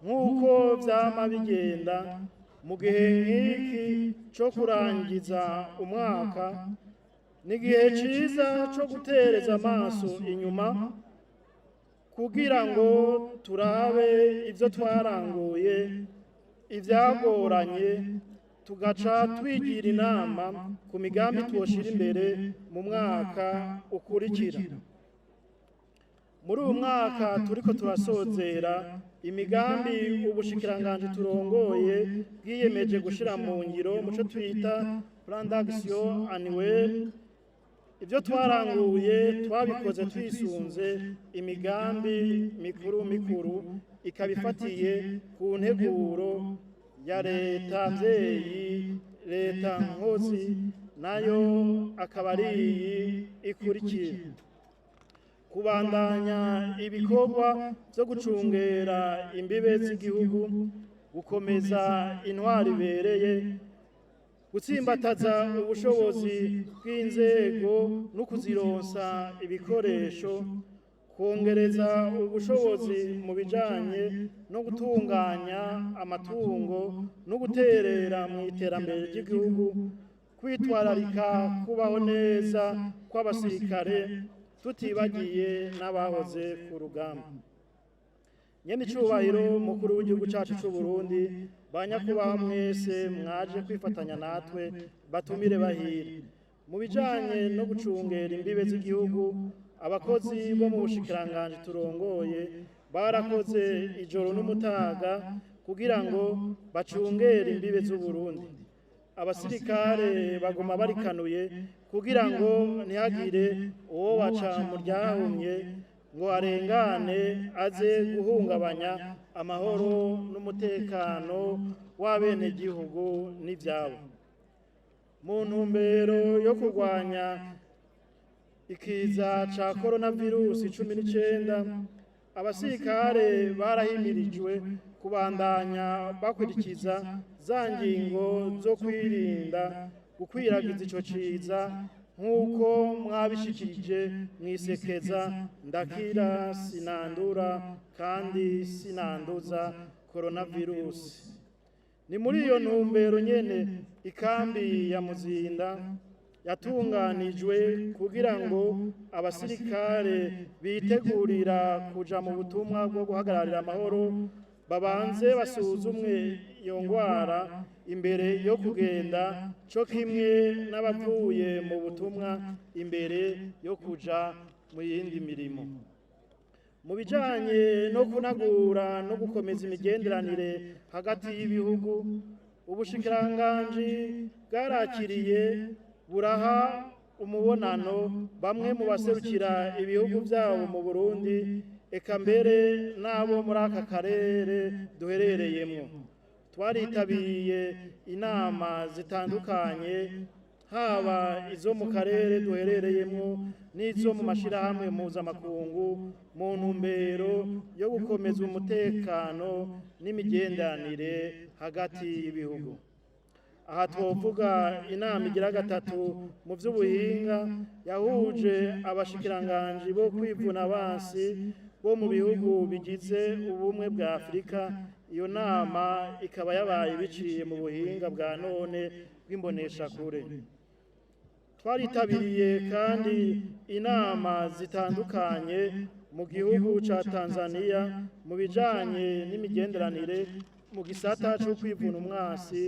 nk'uko vyama bigenda mu gihe nk'iki co kurangiza umwaka, n'igihe ciza co gutereza amaso inyuma kugira ngo turabe ivyo twaranguye, ivyagoranye, tugaca twigira inama ku migambi twoshira imbere mu mwaka ukurikira. Muri uyu mwaka turiko turasozera imigambi ubushikiranganji turongoye bwiyemeje gushira mu ngiro muco twita plan d'action annuel. Ivyo twaranguye twabikoze twisunze imigambi mikuru mikuru ikabifatiye ku nteguro ya leta mvyeyi, leta nkozi, nayo akaba ari iyi ikurikira: kubandanya ibikorwa vyo gucungera imbibe z'igihugu, gukomeza intwari ibereye, gutsimbataza ubushobozi bw'inzego no kuzironsa ibikoresho, kongereza ubushobozi mu bijanye no gutunganya amatungo no guterera mu iterambere ry'igihugu, kwitwararika kubaho neza kw'abasirikare tutibagiye n'abahoze ku rugamba. Nyene icubahiro mukuru w'igihugu cacu c'u Burundi, banyakubaha mwese mwaje kwifatanya natwe, batumire bahire mu bijanye no gucungera imbibe z'igihugu. Abakozi bo mu bushikiranganji turongoye barakoze ijoro n'umutaga kugira ngo bacungere imbibe z'u Burundi. Abasirikare baguma barikanuye kugira ngo ntihagire uwo baca mu ryahumye ngo arengane aze guhungabanya amahoro n'umutekano w'abenegihugu n'ivyabo. Mu ntumbero yo kurwanya ikiza ca coronavirus 19, abasirikare barahimirijwe kubandanya bakurikiza za ngingo zo kwirinda gukwiragiza ico ciza nk'uko mwabishikirije mwisekeza ndakira sinandura kandi sinanduza coronavirus. Ni muri iyo ntumbero nyene ikambi ya Muzinda yatunganijwe kugira ngo abasirikare bitegurira kuja mu butumwa bwo guhagararira amahoro babanze basuzumwe iyo ngwara imbere yo kugenda, co kimwe n'abavuye mu butumwa imbere yo kuja mu yindi mirimo. Mu bijanye no kunagura no gukomeza imigenderanire hagati y'ibihugu, ubushikiranganji bwarakiriye buraha umubonano bamwe mu baserukira ibihugu vyabo mu Burundi, eka mbere n'abo muri aka karere duherereyemwo. Twaritabiriye inama zitandukanye, haba izo mu karere duherereyemwo n'izo mu mashirahamwe mpuzamakungu, mu ntumbero yo gukomeza umutekano n'imigenderanire hagati y'ibihugu. Aha twovuga inama igira gatatu mu vy'ubuhinga yahuje abashikiranganji bo kwivuna abansi bo mu bihugu bigize ubumwe bwa Afurika. Iyo nama ikaba yabaye biciye mu buhinga bwa none bw'imboneshakure. Twaritabiriye kandi inama zitandukanye mu gihugu ca Tanzania mu bijanye n'imigenderanire mu gisata cyo kwivuna umwasi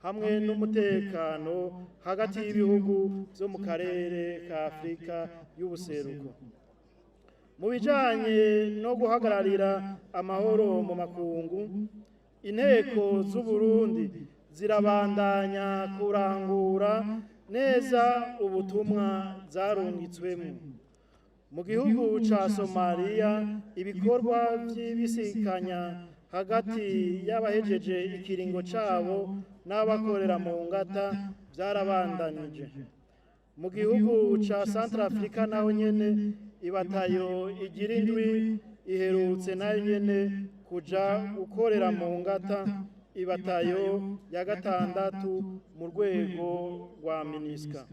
hamwe n'umutekano hagati y'ibihugu byo mu karere ka Afurika y'ubuseruko. Mu bijanye no guhagararira amahoro mu makungu, inteko z'u Burundi zirabandanya kurangura neza ubutumwa zarungitswemo. Mu gihugu ca Somalia, ibikorwa vy'ibisikanya hagati y'abahejeje ikiringo cabo n'abakorera mu ngata vyarabandanije. Mu gihugu ca Centrafrica naho nyene, ibatayo igira indwi iherutse nayo nyene kuja gukorera mu ngata, ibatayo ya gatandatu mu rwego rwa MINUSCA.